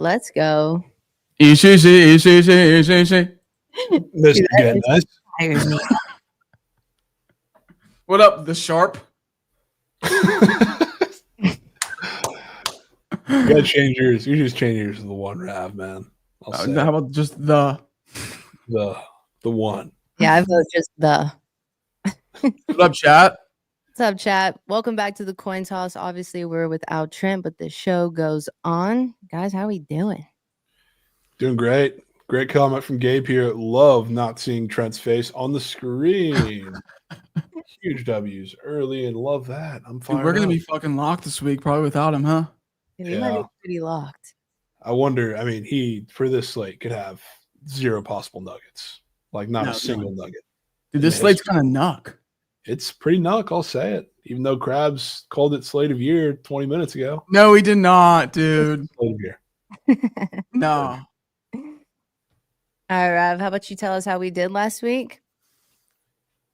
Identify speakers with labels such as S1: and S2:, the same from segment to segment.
S1: Let's go.
S2: Mr.
S3: Goodness.
S2: What up, the Sharp?
S3: You gotta change yours. You just change yours to the one, Rav, man.
S2: How about just the
S3: one?
S1: Yeah, I vote just the.
S2: What up, chat?
S1: What's up, chat? Welcome back to the coin toss. Obviously, we're without Trent, but the show goes on. Guys, how we doing?
S3: Doing great. Great comment from Gabe here. Love not seeing Trent's face on the screen. Huge W's early and love that. I'm fired.
S2: Dude, we're gonna be fucking locked this week, probably without him, huh?
S1: We might be pretty locked.
S3: I wonder. I mean, he for this slate could have 0 possible nuggets, like not a single nugget.
S2: Dude, this slate's kind of nuck. It's
S3: pretty nuck. I'll say it. Even though Krabs called it slate of year 20 minutes ago.
S2: No, he did not, dude.
S3: Slate of year.
S2: No.
S1: All right, Rav, how about you tell us how we did last week?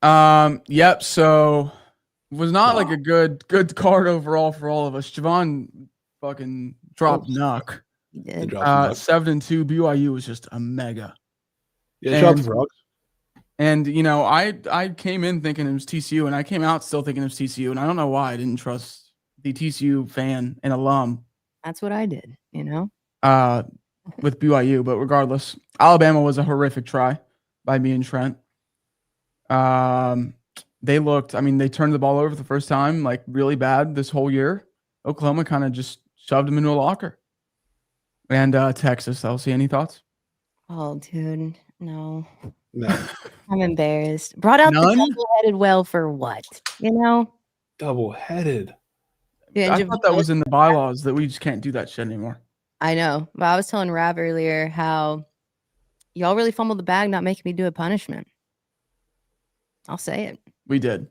S2: Yep. So it was not like a good card overall for all of us. Jovan fucking dropped Nuck.
S1: He did.
S2: 7-2. BYU was just a mega.
S3: Yeah, dropped the rocks.
S2: And you know, I came in thinking it was TCU, and I came out still thinking it was TCU, and I don't know why I didn't trust the TCU fan and alum.
S1: That's what I did, you know.
S2: With BYU, but regardless, Alabama was a horrific try by me and Trent. They turned the ball over the first time, like really bad this whole year. Oklahoma kind of just shoved them into a locker. And Texas, LC, any thoughts?
S1: Oh, dude, no.
S3: No.
S1: I'm embarrassed. Brought out the double-headed well for what? You know?
S3: Double-headed.
S1: Yeah,
S2: I thought that was in the bylaws that we just can't do that shit anymore.
S1: I know, but I was telling Rav earlier how y'all really fumbled the bag not making me do a punishment. I'll say it.
S2: We did.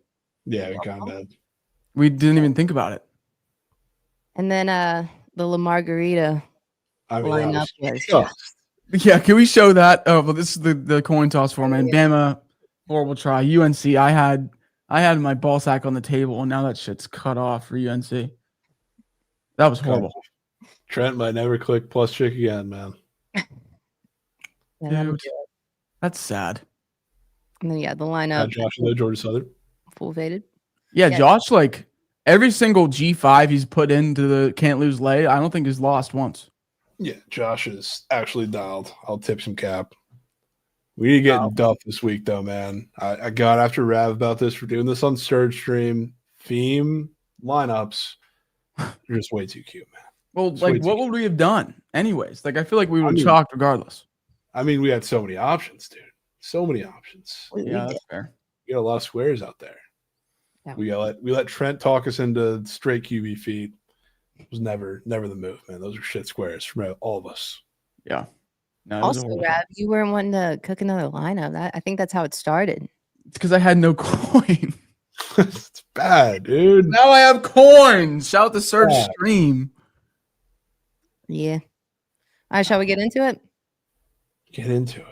S3: Yeah, we kind of did.
S2: We didn't even think about it.
S1: And then the La Margarita lineup was
S2: Yeah, can we show that? Oh, well, this is the coin toss format. Bama, horrible try. UNC, I had my ball sack on the table, and now that shit's cut off for UNC. That was horrible.
S3: Trent might never click plus chick again, man.
S2: Dude, that's sad.
S1: And then the lineup.
S3: Josh, Georgia Southern.
S1: Full faded.
S2: Yeah, Josh, like every single G5 he's put into the can't lose lay, I don't think he's lost once.
S3: Yeah, Josh is actually dialed. I'll tip some cap. We need to get Duff this week, though, man. I got after Rav about this. We're doing this on Surge Stream. Theme lineups. You're just way too cute, man.
S2: Well, like, what would we have done anyways? Like, I feel like we would have chalked regardless.
S3: I mean, we had so many options, dude. So many options.
S2: Yeah, that's fair.
S3: We got a lot of squares out there. Yeah. We let Trent talk us into straight QB feet. It was never the move, man. Those are shit squares from all of us.
S2: Yeah. No,
S1: also, Rav, you weren't wanting to cook another lineup. I think that's how it started.
S2: It's because I had no coin.
S3: It's bad, dude.
S2: Now I have coins. Shout out to Surge Stream.
S1: Yeah. All right, shall we get into it?
S3: Get into it.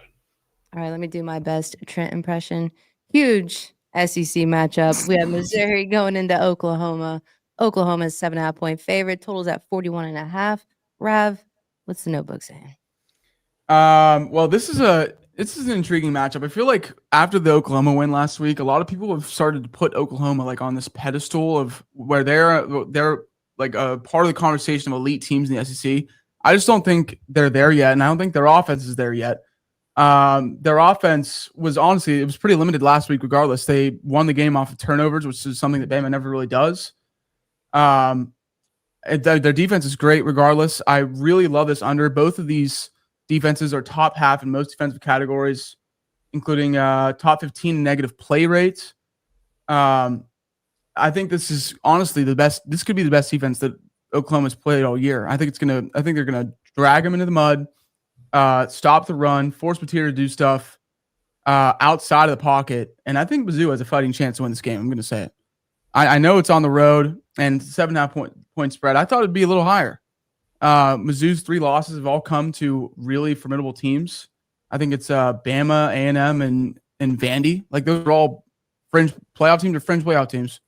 S1: All right, let me do my best Trent impression. Huge SEC matchup. We have Missouri going into Oklahoma. Oklahoma's 7.5-point favorite. Total's at 41.5. Rav, what's the notebook saying?
S2: Well, this is an intriguing matchup. I feel like after the Oklahoma win last week, a lot of people have started to put Oklahoma like on this pedestal of where they're like a part of the conversation of elite teams in the SEC. I just don't think they're there yet, and I don't think their offense is there yet. Their offense was honestly, it was pretty limited last week regardless. They won the game off of turnovers, which is something that Bama never really does. Their defense is great regardless. I really love this under. Both of these defenses are top half in most defensive categories, including top 15 in negative play rates. I think this is honestly the best. This could be the best defense that Oklahoma's played all year. I think they're gonna drag them into the mud, stop the run, force Mateer to do stuff outside of the pocket, and I think Mizzou has a fighting chance to win this game. I'm gonna say it. I know it's on the road and 7.5 point spread. I thought it'd be a little higher. Mizzou's 3 losses have all come to really formidable teams. I think it's Bama, A&M, and Vandy. Like those are all fringe playoff teams or fringe playoff teams.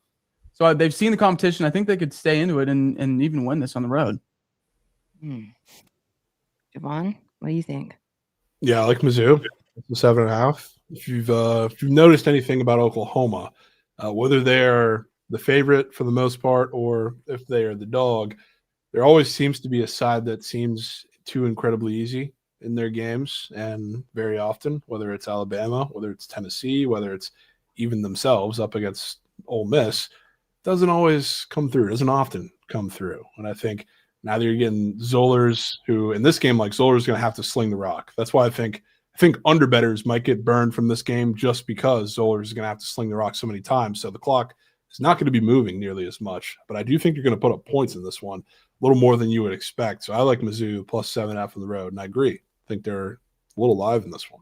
S2: So they've seen the competition. I think they could stay into it and even win this on the road.
S1: Jovan, what do you think?
S3: Yeah, I like Mizzou. It's a 7.5. If you've noticed anything about Oklahoma, whether they're the favorite for the most part or if they are the dog, there always seems to be a side that seems too incredibly easy in their games, and very often, whether it's Alabama, whether it's Tennessee, whether it's even themselves up against Ole Miss, doesn't always come through. Doesn't often come through. And I think now that you're getting Zollers, who in this game, like Zollers, going to have to sling the rock. That's why I think underbettors might get burned from this game just because Zollers is going to have to sling the rock so many times. So the clock is not going to be moving nearly as much. But I do think you're going to put up points in this one, a little more than you would expect. So I like Mizzou plus 7.5 on the road, and I agree. I think they're a little live in this one.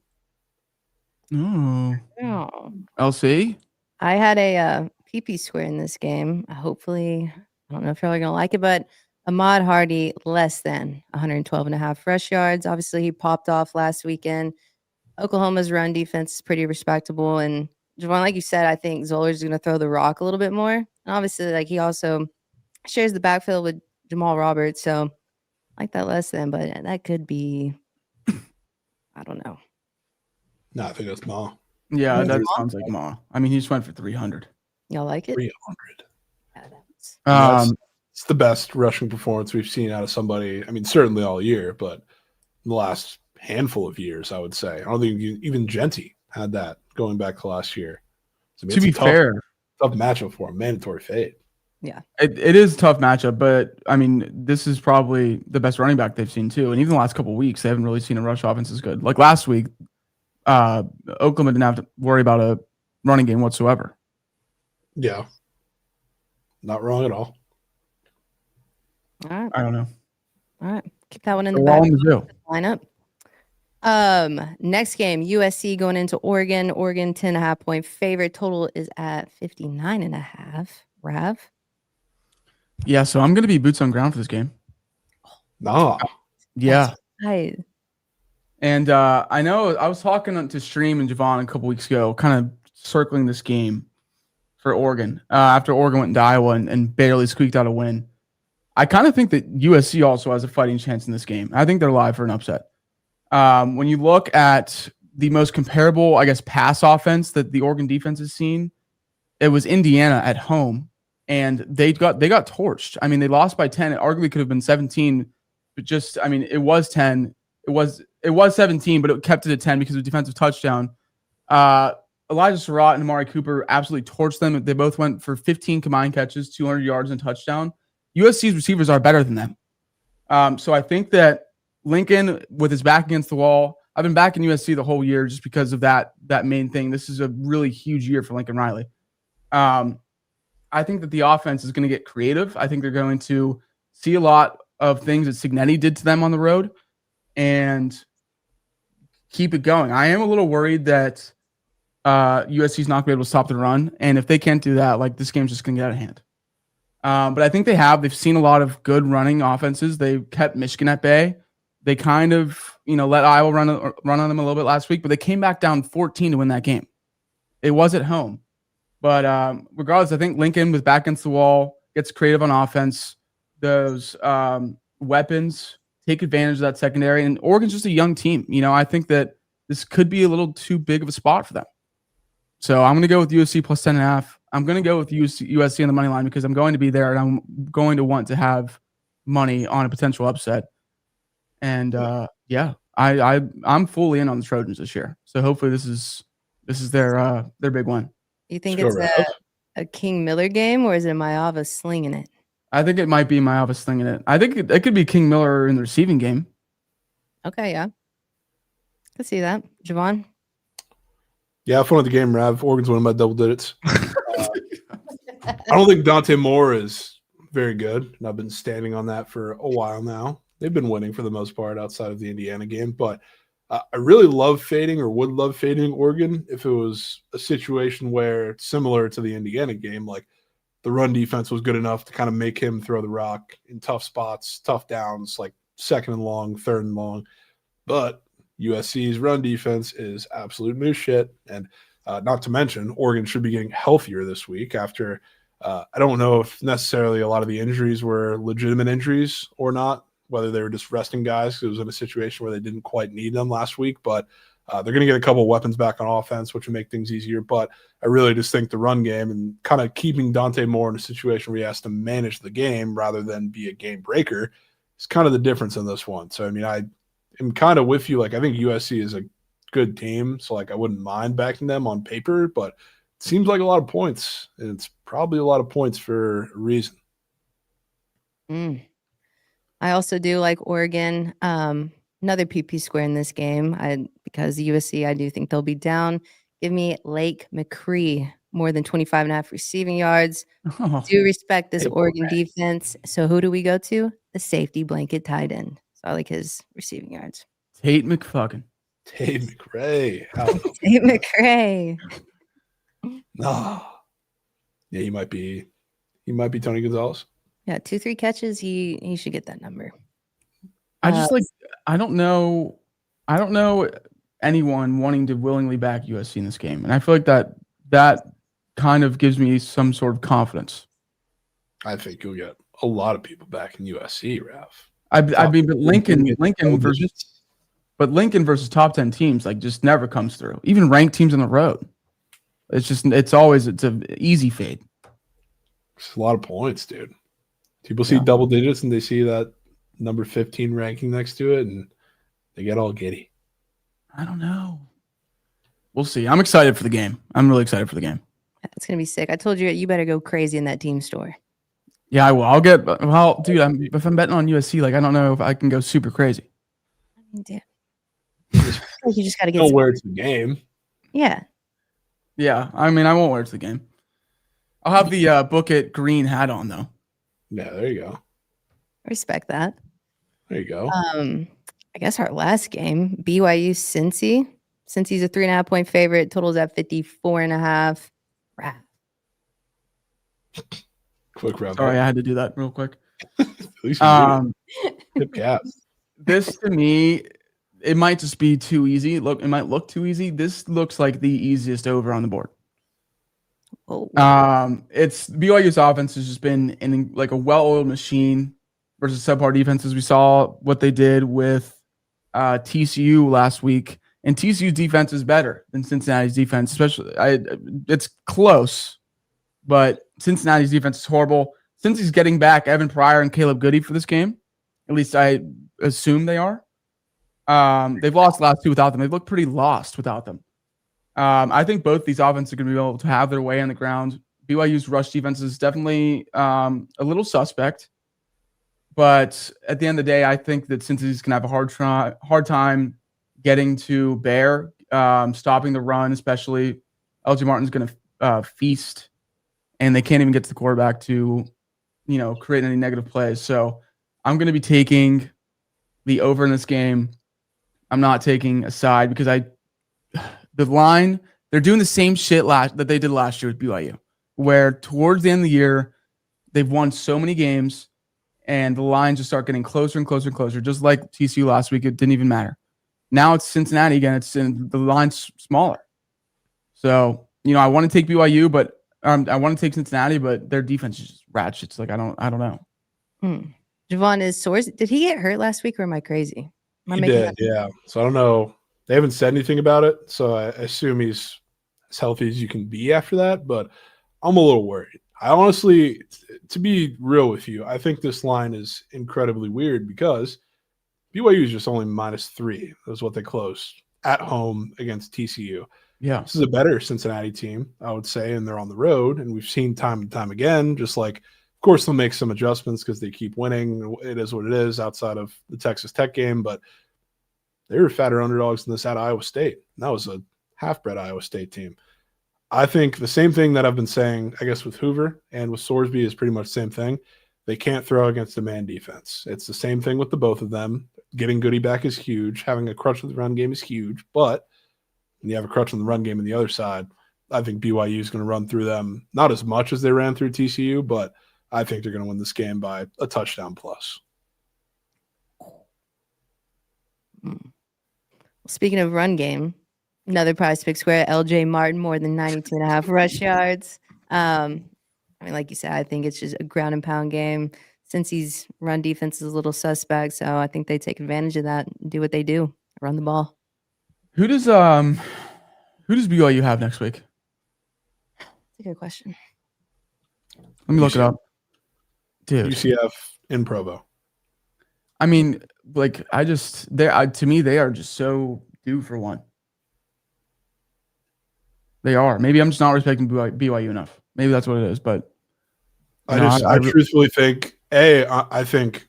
S1: Oh.
S2: LC?
S1: I had a PP square in this game. Hopefully, I don't know if y'all are going to like it, but Ahmad Hardy less than 112.5 rush yards. Obviously, he popped off last weekend. Oklahoma's run defense is pretty respectable. And Javon, like you said, I think Zoller's going to throw the rock a little bit more. And obviously, like he also shares the backfield with Jamal Roberts. So I like that less than, but that could be, I don't know.
S3: No, I think that's Ma.
S2: Yeah,
S1: Yeah.
S2: that sounds like Ma. I mean, he just went for 300.
S1: Y'all like it?
S3: 300.
S1: Yeah,
S3: It's the best rushing performance we've seen out of somebody. I mean, certainly all year, but in the last handful of years, I would say. I don't think even Genty had that going back to last year. So, I mean,
S2: To be fair,
S3: tough matchup for him. Mandatory fade.
S1: Yeah.
S2: It is a tough matchup, but I mean, this is probably the best running back they've seen too. And even the last couple of weeks, they haven't really seen a rush offense as good. Like last week, Oklahoma didn't have to worry about a running game whatsoever.
S3: Yeah. Not wrong at all.
S1: All right.
S2: I don't know.
S1: All right. Keep that one in the
S2: We're
S1: back
S2: all in the zoo.
S1: lineup. Next game, USC going into Oregon. Oregon 10.5 point favorite. Total is at 59.5. Rav.
S2: Yeah, so I'm going to be boots on ground for this game.
S3: Nah.
S2: Yeah.
S1: Right.
S2: And I know I was talking to Stream and Jovan a couple weeks ago, kind of circling this game for Oregon after Oregon went into Iowa and barely squeaked out a win. I kind of think that USC also has a fighting chance in this game. I think they're live for an upset. When you look at the most comparable, I guess, pass offense that the Oregon defense has seen, it was Indiana at home, and they got torched. I mean, they lost by 10. It arguably could have been 17, but just, I mean, it was 10. It was 17, but it kept it at 10 because of a defensive touchdown. Elijah Surratt and Amari Cooper absolutely torched them. They both went for 15 combined catches, 200 yards, and touchdown. USC's receivers are better than them. So I think that Lincoln, with his back against the wall, I've been backing USC the whole year just because of that main thing. This is a really huge year for Lincoln Riley. I think that the offense is going to get creative. I think they're going to see a lot of things that Cincinnati did to them on the road and keep it going. I am a little worried that USC is not going to be able to stop the run. And if they can't do that, like this game's just going to get out of hand. But I think they've seen a lot of good running offenses. They kept Michigan at bay. They kind of, let Iowa run on them a little bit last week, but they came back down 14 to win that game. It was at home. But regardless, I think Lincoln with back against the wall gets creative on offense. Those weapons take advantage of that secondary. And Oregon's just a young team. I think that this could be a little too big of a spot for them. So I'm going to go with USC plus 10.5. I'm going to go with USC on the money line because I'm going to be there and I'm going to want to have money on a potential upset. And I'm fully in on the Trojans this year. So hopefully this is their big one.
S1: You think it's a King Miller game or is it Mayava slinging it?
S2: I think it might be Mayava slinging it. I think it could be King Miller in the receiving game.
S1: Okay, yeah. Could see that. Javon?
S3: Yeah, I followed the game, Rav. Oregon's winning by double digits. I don't think Dante Moore is very good, and I've been standing on that for a while now. They've been winning for the most part outside of the Indiana game, but I really love fading or would love fading Oregon if it was a situation where, similar to the Indiana game, like the run defense was good enough to kind of make him throw the rock in tough spots, tough downs, like second and long, third and long. But USC's run defense is absolute moose shit. And not to mention, Oregon should be getting healthier this week after I don't know if necessarily a lot of the injuries were legitimate injuries or not whether they were just resting guys because it was in a situation where they didn't quite need them last week. But they're going to get a couple of weapons back on offense, which will make things easier. But I really just think the run game and kind of keeping Dante Moore in a situation where he has to manage the game rather than be a game breaker is kind of the difference in this one. So, I mean, I am kind of with you. Like, I think USC is a good team, so like I wouldn't mind backing them on paper, but it seems like a lot of points, and it's probably a lot of points for a reason.
S1: I also do like Oregon. Another PP square in this game. Because USC, I do think they'll be down. Give me Lake McCree, more than 25.5 receiving yards. Do respect this Oregon defense. So who do we go to? The safety blanket tight end. So I like his receiving yards.
S2: Tate McFucking.
S3: Tate McRae.
S1: Tate McRae.
S3: No. Yeah, he might be Tony Gonzalez.
S1: Yeah, 2-3 catches. He should get that number.
S2: I just I don't know anyone wanting to willingly back USC in this game, and I feel like that kind of gives me some sort of confidence.
S3: I think you'll get a lot of people back in USC, Rav.
S2: I mean, but Lincoln versus top 10 teams like just never comes through. Even ranked teams on the road, it's an easy fade.
S3: It's a lot of points, dude. People see double digits and they see that number 15 ranking next to it, and they get all giddy.
S2: I don't know. We'll see. I'm excited for the game. I'm really excited for the game.
S1: It's gonna be sick. I told you better go crazy in that team store.
S2: Yeah, I will. Dude, if I'm betting on USC, like I don't know if I can go super crazy.
S1: I mean, damn. You just gotta get.
S3: Don't wear it to the game.
S1: Yeah.
S2: Yeah, I mean, I won't wear it to the game. I'll have the Bookit green hat on though.
S3: Yeah, there you go.
S1: Respect that.
S3: There you go.
S1: I guess our last game, BYU Cincy. Cincy's a 3.5-point favorite. Total's at 54.5.
S3: Quick round.
S2: Sorry, I had to do that real quick.
S3: At least tip cap.
S2: This to me, it might just be too easy. It might look too easy. This looks like the easiest over on the board.
S1: Oh.
S2: It's BYU's offense has just been in like a well-oiled machine versus subpar defenses. We saw what they did with TCU last week, and TCU's defense is better than Cincinnati's defense. Especially, it's close, but Cincinnati's defense is horrible. Since he's getting back Evan Pryor and Caleb Goody for this game, at least I assume they are. They've lost the last two without them. They've looked pretty lost without them. I think both these offenses are going to be able to have their way on the ground. BYU's rush defense is definitely a little suspect, but at the end of the day, I think that Cincinnati's going to have a hard time getting to Bear, stopping the run, especially. LJ Martin's going to feast, and they can't even get to the quarterback to, create any negative plays. So I'm going to be taking the over in this game. I'm not taking a side because the line, they're doing the same shit that they did last year with BYU, where towards the end of the year, they've won so many games and the lines just start getting closer and closer and closer. Just like TCU last week, it didn't even matter. Now it's Cincinnati again. The line's smaller. So, I want to take BYU, but I want to take Cincinnati, but their defense is just ratchet. It's like, I don't know.
S1: Jovan is source. Did he get hurt last week or am I crazy?
S3: He did, yeah. So I don't know. They haven't said anything about it, so I assume he's as healthy as you can be after that, but I'm a little worried. I honestly, to be real with you, I think this line is incredibly weird because BYU is just only -3. That's what they closed at home against TCU.
S2: Yeah.
S3: This is a better Cincinnati team, I would say, and they're on the road, and we've seen time and time again, just like, of course, they'll make some adjustments because they keep winning. It is what it is outside of the Texas Tech game, but they were fatter underdogs than this at Iowa State. And that was a half-bred Iowa State team. I think the same thing that I've been saying, I guess, with Hoover and with Sorsby is pretty much the same thing. They can't throw against a man defense. It's the same thing with the both of them. Getting Goody back is huge. Having a crutch with the run game is huge. But when you have a crutch on the run game on the other side, I think BYU is going to run through them, not as much as they ran through TCU, but I think they're going to win this game by a touchdown plus.
S1: Speaking of run game, another PrizePicks square, LJ Martin, more than 92.5 rush yards. Like you said, I think it's just a ground and pound game. Cincy's run defense is a little suspect, so I think they take advantage of that and do what they do, run the ball.
S2: Who does BYU have next week?
S1: That's a good question.
S2: Let me look it up. Dude.
S3: UCF in Provo.
S2: I mean, like, to me, they are just so due for one. They are. Maybe I'm just not respecting BYU enough. Maybe that's what it is. But
S3: I truthfully think, I think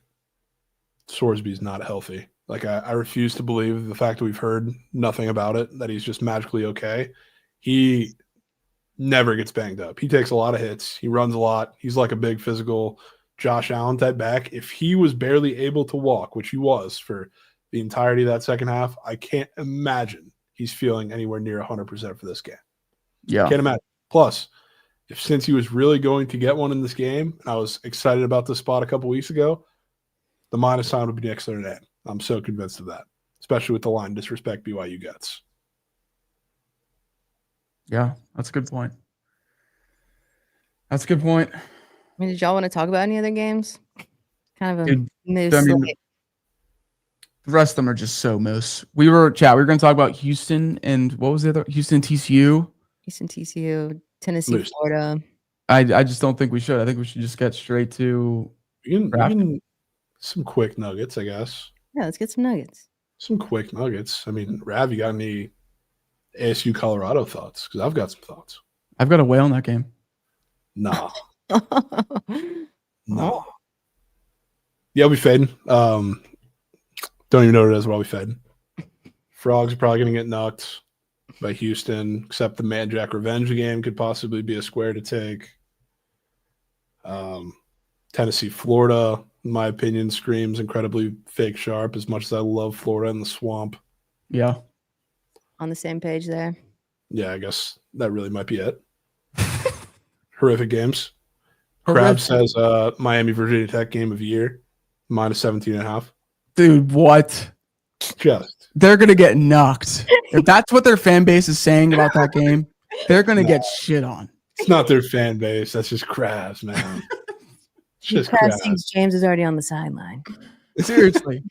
S3: Sorsby's not healthy. Like, I refuse to believe the fact that we've heard nothing about it, that he's just magically okay. He never gets banged up. He takes a lot of hits. He runs a lot. He's like a big physical Josh Allen type back. If he was barely able to walk, which he was for the entirety of that second half, I can't imagine he's feeling anywhere near 100% for this game.
S2: Yeah.
S3: Can't imagine. Plus, since he was really going to get one in this game, and I was excited about this spot a couple weeks ago, the minus sign would be next to their name. I'm so convinced of that, especially with the line disrespect BYU gets.
S2: Yeah, that's a good point. That's a good point.
S1: I mean, did y'all want to talk about any other games? Kind of a moose.
S2: The rest of them are just so moose. We were going to talk about Houston and what was the other? Houston, TCU.
S1: Houston, TCU, Tennessee,
S3: Moose.
S1: Florida.
S2: I just don't think we should. I think we should just get straight to
S3: We can some quick nuggets, I guess.
S1: Yeah, let's get some nuggets.
S3: Some quick nuggets. I mean, Rav, you got any ASU Colorado thoughts? Because I've got some thoughts.
S2: I've got a whale in that game.
S3: Nah. No. Yeah, I'll be fading. Don't even know what it is, but I'll be fading. Frogs are probably going to get knocked by Houston, except the Man Jack revenge game could possibly be a square to take. Tennessee, Florida, in my opinion, screams incredibly fake sharp as much as I love Florida and the swamp.
S2: Yeah.
S1: On the same page there.
S3: Yeah, I guess that really might be it. Horrific games. Krabs says Miami, Virginia Tech game of year, minus 17.5.
S2: Dude, what? They're going to get knocked. If that's what their fan base is saying about that game, they're going to get shit on.
S3: It's not their fan base. That's just Krabs, man.
S1: Just Krabs thinks James is already on the sideline.
S2: Seriously.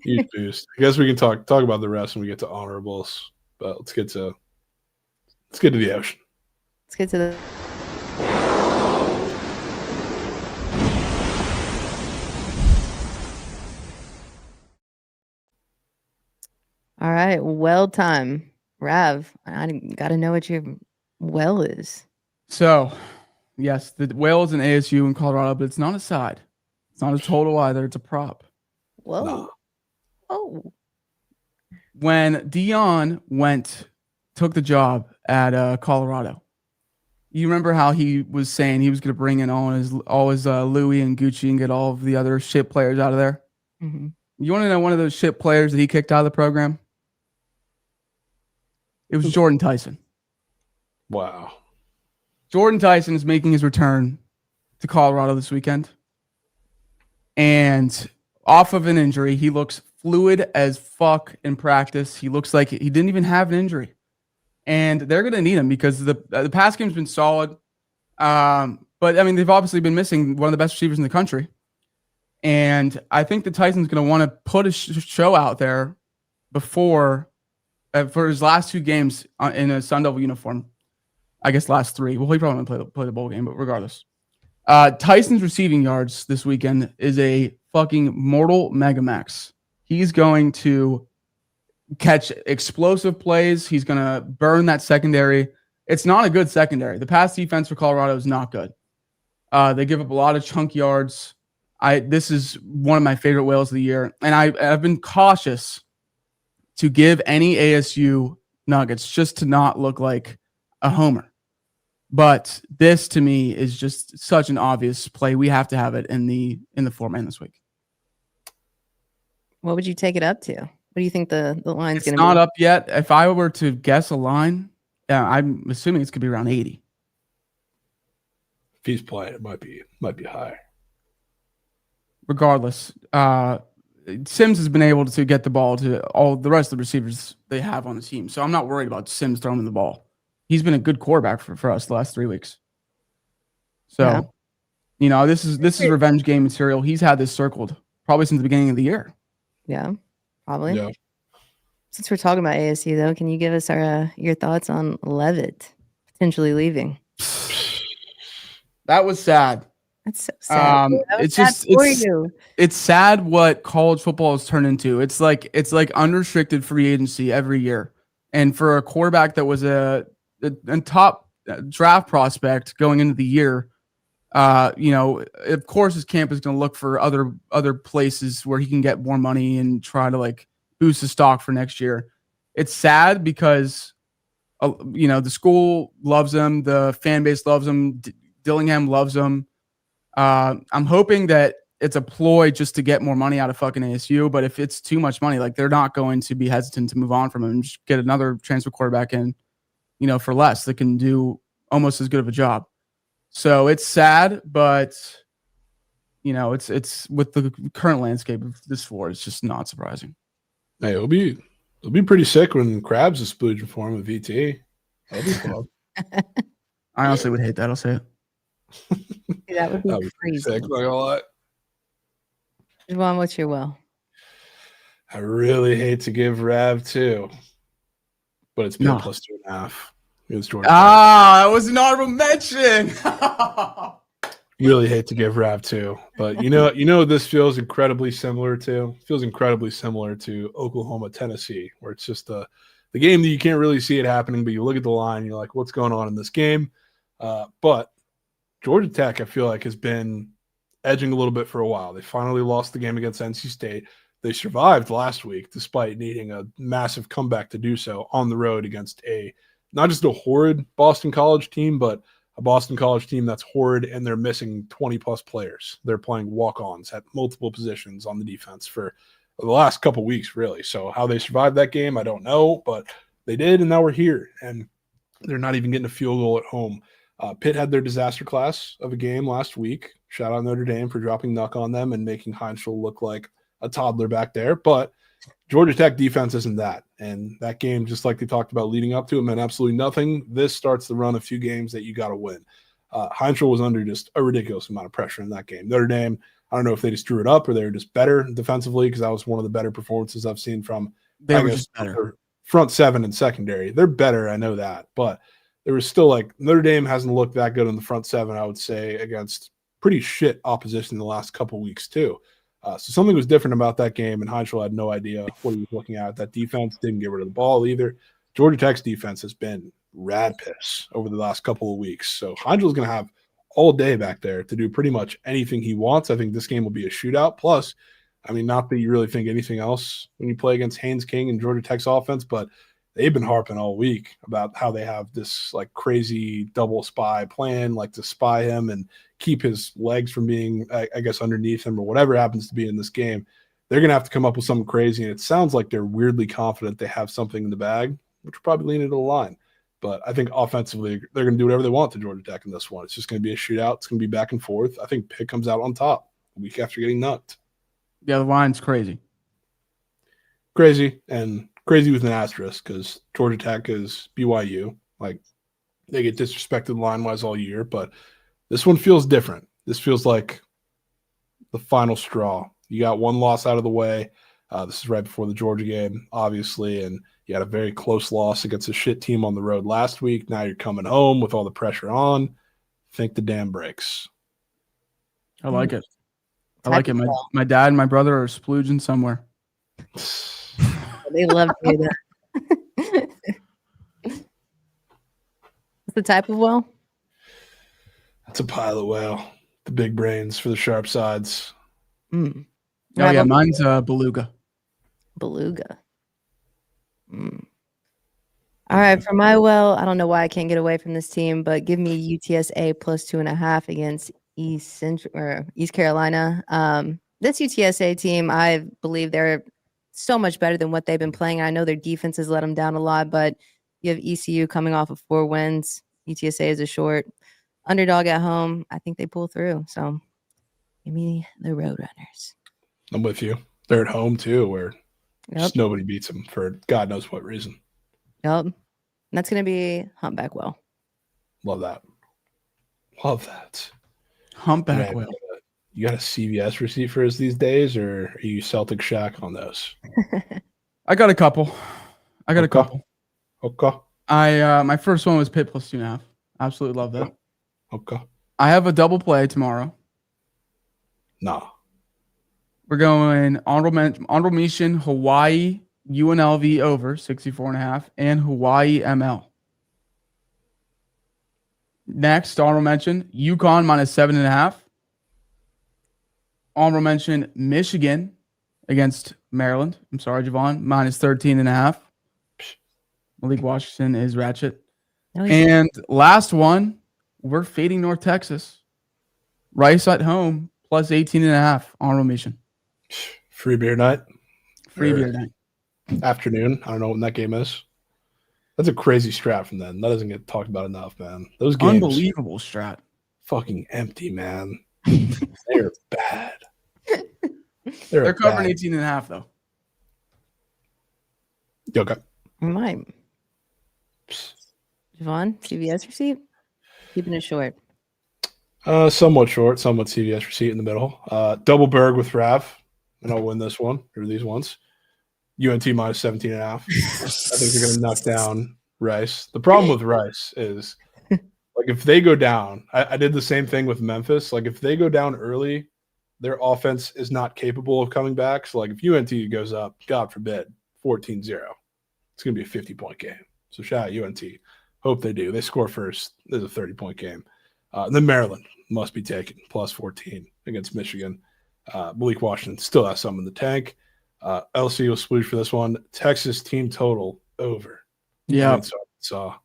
S3: Huge boost. I guess we can talk about the rest when we get to honorables. But let's get to the ocean.
S1: Let's get to the All right, well time. Rav, I got to know what your well is.
S2: So, yes, the whale is an ASU in Colorado, but it's not a side. It's not a total either. It's a prop.
S1: Whoa.
S3: Nah.
S1: Oh.
S2: When Dion took the job at Colorado, you remember how he was saying he was going to bring in all his Louis and Gucci and get all of the other shit players out of there?
S1: Mm-hmm.
S2: You want to know one of those shit players that he kicked out of the program? It was Jordan Tyson.
S3: Wow.
S2: Jordan Tyson is making his return to Colorado this weekend. And off of an injury, he looks fluid as fuck in practice. He looks like he didn't even have an injury. And they're going to need him because the pass game's been solid. But, I mean, they've obviously been missing one of the best receivers in the country. And I think that Tyson's going to want to put a show out there before for his last two games in a Sun Devil uniform. I guess last three. Well, he probably won't play the bowl game, but regardless. Tyson's receiving yards this weekend is a fucking mortal megamax. He's going to catch explosive plays. He's going to burn that secondary. It's not a good secondary. The pass defense for Colorado is not good. They give up a lot of chunk yards. This is one of my favorite whales of the year. And I've been cautious to give any ASU nuggets just to not look like a homer. But this to me is just such an obvious play. We have to have it in the 4-man this week.
S1: What would you take it up to? What do you think the line's going to be?
S2: It's not up yet. If I were to guess a line, I'm assuming it's going to be around 80.
S3: If he's playing, it might be higher.
S2: Regardless, Sims has been able to get the ball to all the rest of the receivers they have on the team. So I'm not worried about Sims throwing the ball. He's been a good quarterback for us the last 3 weeks. So This is revenge game material. He's had this circled probably since the beginning of the year.
S1: Yeah, probably.
S3: Yeah.
S1: Since we're talking about ASU, though, can you give us your thoughts on Levitt potentially leaving?
S2: That was sad.
S1: That's so sad.
S2: It's sad what college football has turned into. It's like unrestricted free agency every year, and for a quarterback that was a top draft prospect going into the year, of course his camp is going to look for other places where he can get more money and try to like boost his stock for next year. It's sad because the school loves him, the fan base loves him, Dillingham loves him. I'm hoping that it's a ploy just to get more money out of fucking ASU, but if it's too much money, like they're not going to be hesitant to move on from him and just get another transfer quarterback in, for less that can do almost as good of a job. So it's sad, but it's with the current landscape of this floor, it's just not surprising.
S3: Hey, it'll be pretty sick when Krabs is splooging for him with VT. That'll be fun.
S2: I honestly would hate that. I'll say it.
S1: That would be crazy.
S3: Sick, not gonna lie.
S1: Jovan, what's your will?
S3: I really hate to give Rav 2, but it's Pitt plus 2.5. It was Georgia.
S2: That was an honorable mention.
S3: Really hate to give Rav 2, but this feels incredibly similar to. Feels incredibly similar to Oklahoma, Tennessee, where it's just the game that you can't really see it happening, but you look at the line, you're like, what's going on in this game? But Georgia Tech, I feel like, has been edging a little bit for a while. They finally lost the game against NC State. They survived last week despite needing a massive comeback to do so on the road against not just a horrid Boston College team, but a Boston College team that's horrid, and they're missing 20-plus players. They're playing walk-ons at multiple positions on the defense for the last couple weeks, really. So how they survived that game, I don't know, but they did, and now we're here, and they're not even getting a field goal at home. Pitt had their disaster class of a game last week. Shout out Notre Dame for dropping Nuck on them and making Heinschel look like a toddler back there. But Georgia Tech defense isn't that. And that game, just like they talked about leading up to it, meant absolutely nothing. This starts the run of 2 games that you got to win. Heinschel was under just a ridiculous amount of pressure in that game. Notre Dame, I don't know if they just drew it up or they were just better defensively, because that was one of the better performances I've seen from
S2: just better.
S3: Front 7 and secondary. They're better, I know that. But there was still Notre Dame hasn't looked that good in the front 7, I would say, against pretty shit opposition in the last couple weeks too. So something was different about that game, and Heinschel had no idea what he was looking at. That defense didn't get rid of the ball either. Georgia Tech's defense has been rad piss over the last couple of weeks. So Heinschel's going to have all day back there to do pretty much anything he wants. I think this game will be a shootout. Plus, I mean, not that you really think anything else when you play against Haynes King and Georgia Tech's offense, but they've been harping all week about how they have this crazy double spy plan, to spy him and keep his legs from being, I guess, underneath him or whatever happens to be in this game. They're going to have to come up with something crazy. And it sounds like they're weirdly confident they have something in the bag, which will probably lean into the line. But I think offensively, they're going to do whatever they want to Georgia Tech in this one. It's just going to be a shootout. It's going to be back and forth. I think Pitt comes out on top a week after getting knocked.
S2: Yeah, the line's crazy.
S3: Crazy, and crazy with an asterisk, because Georgia Tech is BYU. They get disrespected line-wise all year, but this one feels different. This feels like the final straw. You got one loss out of the way. This is right before the Georgia game, obviously, and you had a very close loss against a shit team on the road last week. Now you're coming home with all the pressure on. Think the dam breaks.
S2: I like it. I like it. My dad and my brother are splooging somewhere.
S1: They love to hear that. What's the type of well?
S3: It's a pilot whale. The big brains for the sharp sides.
S2: Oh, yeah, mine's beluga.
S1: Beluga. All right, for my well, I don't know why I can't get away from this team, but give me UTSA plus 2.5 against East Carolina. This UTSA team, I believe they're so much better than what they've been playing. I know their defense has let them down a lot, but you have ECU coming off of 4 wins. UTSA is a short underdog at home. I think they pull through. So give me the Roadrunners.
S3: I'm with you. They're at home too, where just nobody beats them for God knows what reason.
S1: Yep. And that's going to be Humpback Well.
S3: Love that. Love that.
S2: Humpback
S3: Man,
S2: whale.
S3: you got a CVS receipt for us these days, or are you Celtic Shack on those?
S2: I got a couple.
S3: Okay.
S2: My first one was Pitt plus 2.5. Absolutely love that.
S3: Okay.
S2: I have a double play tomorrow.
S3: Nah.
S2: We're going honorable mention Hawaii UNLV over 64.5 and Hawaii ML. Next, honorable mention UConn minus 7.5. Honorable mention Michigan against Maryland. I'm sorry, Jovan, minus 13.5. Malik Washington is ratchet.
S1: No,
S2: And last one, we're fading North Texas. Rice at home plus 18.5. Honorable mention.
S3: Free beer night.
S2: Free beer night.
S3: Afternoon. I don't know when that game is. That's a crazy strat from them. That doesn't get talked about enough, man. Those games.
S2: Unbelievable strat.
S3: Fucking empty, man. They're bad.
S2: They're covering 18.5 though.
S3: Okay.
S1: I might. Jovan, CVS receipt? Keeping it short.
S3: Somewhat short, somewhat CVS receipt in the middle. Double Berg with Rav, and I'll win this one or these ones. UNT minus 17.5. I think they're going to knock down Rice. The problem with Rice is, like, if they go down, I did the same thing with Memphis. Like, if they go down early, their offense is not capable of coming back. So, like, if UNT goes up, God forbid, 14-0, it's going to be a 50-point game. So, shout out UNT. Hope they do. They score first. There's a 30-point game. And then Maryland must be taken, plus 14 against Michigan. Malik Washington still has some in the tank. LSU will splooge for this one. Texas team total over.
S2: Yeah.
S3: Arkansas.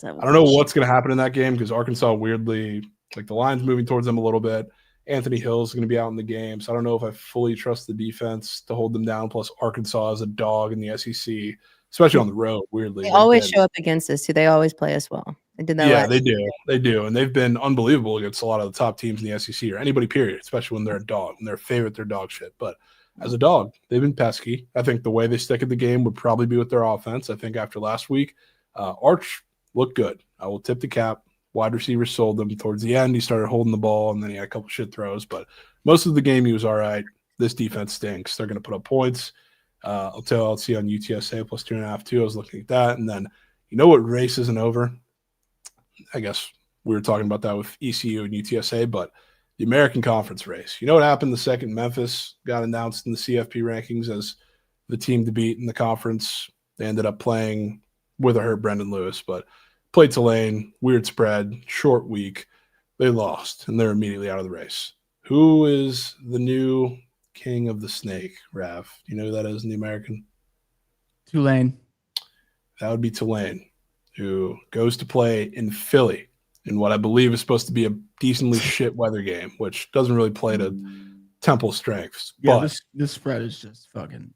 S3: I don't know what's going to happen in that game because Arkansas weirdly, like the line's moving towards them a little bit. Anthony Hill's going to be out in the game. So I don't know if I fully trust the defense to hold them down. Plus Arkansas is a dog in the SEC, especially on the road, weirdly.
S1: They always show up against us, too. They always play us well. They did that
S3: Yeah,
S1: last
S3: they do. They do. And they've been unbelievable against a lot of the top teams in the SEC or anybody, period, especially when they're a dog and they're favorite, they're dog shit. But as a dog, they've been pesky. I think the way they stick at the game would probably be with their offense. I think after last week, Arch looked good. I will tip the cap. Wide receivers sold them towards the end. He started holding the ball, and then he had a couple shit throws. But most of the game, he was all right. This defense stinks. They're going to put up points. I'll see on UTSA plus 2.5 too. I was looking at that. And then you know what race isn't over? I guess we were talking about that with ECU and UTSA, but the American Conference race. You know what happened the second Memphis got announced in the CFP rankings as the team to beat in the conference? They ended up playing with or hurt Brendan Lewis, but played Tulane, weird spread, short week. They lost, and they're immediately out of the race. Who is the new king of the snake, Rav? Do you know who that is in the American?
S2: Tulane.
S3: That would be Tulane, who goes to play in Philly in what I believe is supposed to be a decently shit weather game, which doesn't really play to Temple strengths.
S2: Yeah,
S3: but
S2: this spread is just fucking.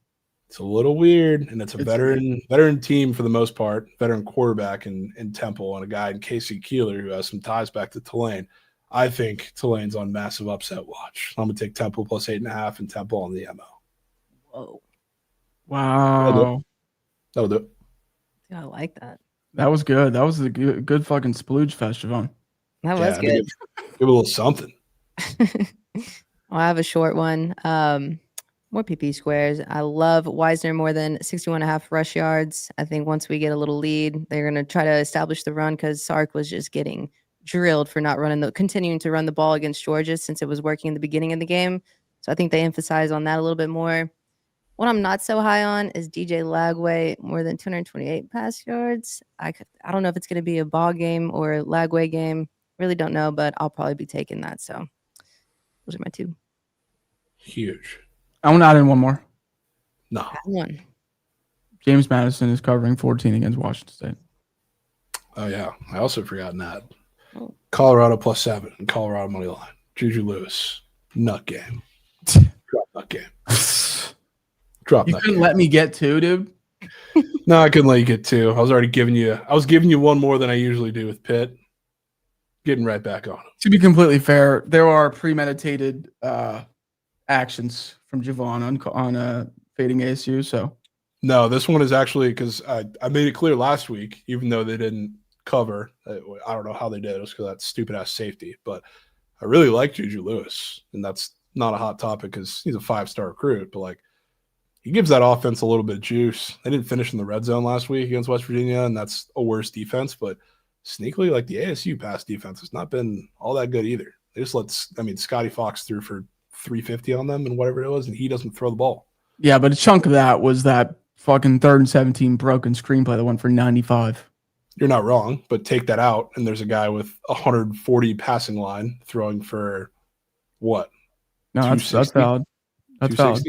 S3: It's a little weird, and it's a veteran team for the most part, veteran quarterback in Temple, and a guy in Casey Keeler who has some ties back to Tulane. I think Tulane's on massive upset watch. I'm going to take Temple plus 8.5 and Temple on the MO.
S1: Whoa.
S2: Wow.
S3: That'll do it.
S1: Yeah, I like that.
S2: That was good. That was a good fucking splooge fest, Javon.
S1: That was good.
S3: Give a little something.
S1: Well, I have a short one. More PP squares. I love Wisner more than 61.5 rush yards. I think once we get a little lead, they're going to try to establish the run because Sark was just getting drilled for not continuing to run the ball against Georgia since it was working in the beginning of the game. So I think they emphasize on that a little bit more. What I'm not so high on is DJ Lagway, more than 228 pass yards. I don't know if it's going to be a ball game or a Lagway game. Really don't know, but I'll probably be taking that. So those are my two.
S3: Huge.
S2: I want to add in one more.
S3: No.
S1: One.
S2: James Madison is covering 14 against Washington State.
S3: Oh, yeah. I also forgot that.
S1: Oh.
S3: Colorado plus 7 and Colorado money line. Juju Lewis. Nut game. Drop nut game.
S2: You couldn't let me get 2, dude?
S3: No, I couldn't let you get 2. I was giving you one more than I usually do with Pitt. Getting right back on him.
S2: To be completely fair, there are premeditated actions from Jovan on fading ASU. So
S3: no, this one is actually because I made it clear last week, even though they didn't cover. I don't know how they did. It was because that stupid ass safety. But I really like Juju Lewis, and that's not a hot topic because he's a 5-star recruit, but like he gives that offense a little bit of juice. They didn't finish in the red zone last week against West Virginia, and that's a worse defense, but sneakily, like the ASU pass defense has not been all that good either. They just Scotty Fox threw for 350 on them and whatever it was, and he doesn't throw the ball.
S2: Yeah, but a chunk of that was that fucking 3rd and 17 broken screenplay that went for 95.
S3: You're not wrong, but take that out, and there's a guy with 140 passing line throwing for what?
S2: No, that's valid. That's valid.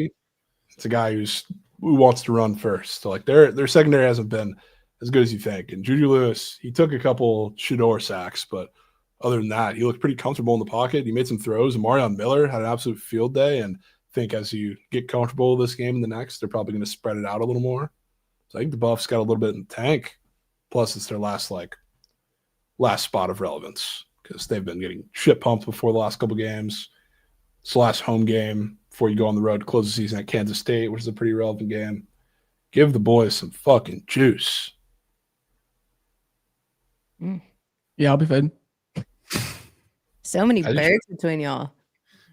S3: It's a guy who wants to run first. So like their secondary hasn't been as good as you think. And Juju Lewis, he took a couple Shador sacks, but other than that, he looked pretty comfortable in the pocket. He made some throws. And Marion Miller had an absolute field day. And I think as you get comfortable with this game and the next, they're probably going to spread it out a little more. So I think the Buffs got a little bit in the tank. Plus, it's their last spot of relevance because they've been getting shit pumped before the last couple games. It's the last home game before you go on the road to close the season at Kansas State, which is a pretty relevant game. Give the boys some fucking juice.
S2: Yeah, I'll be fed.
S1: So many birds between y'all.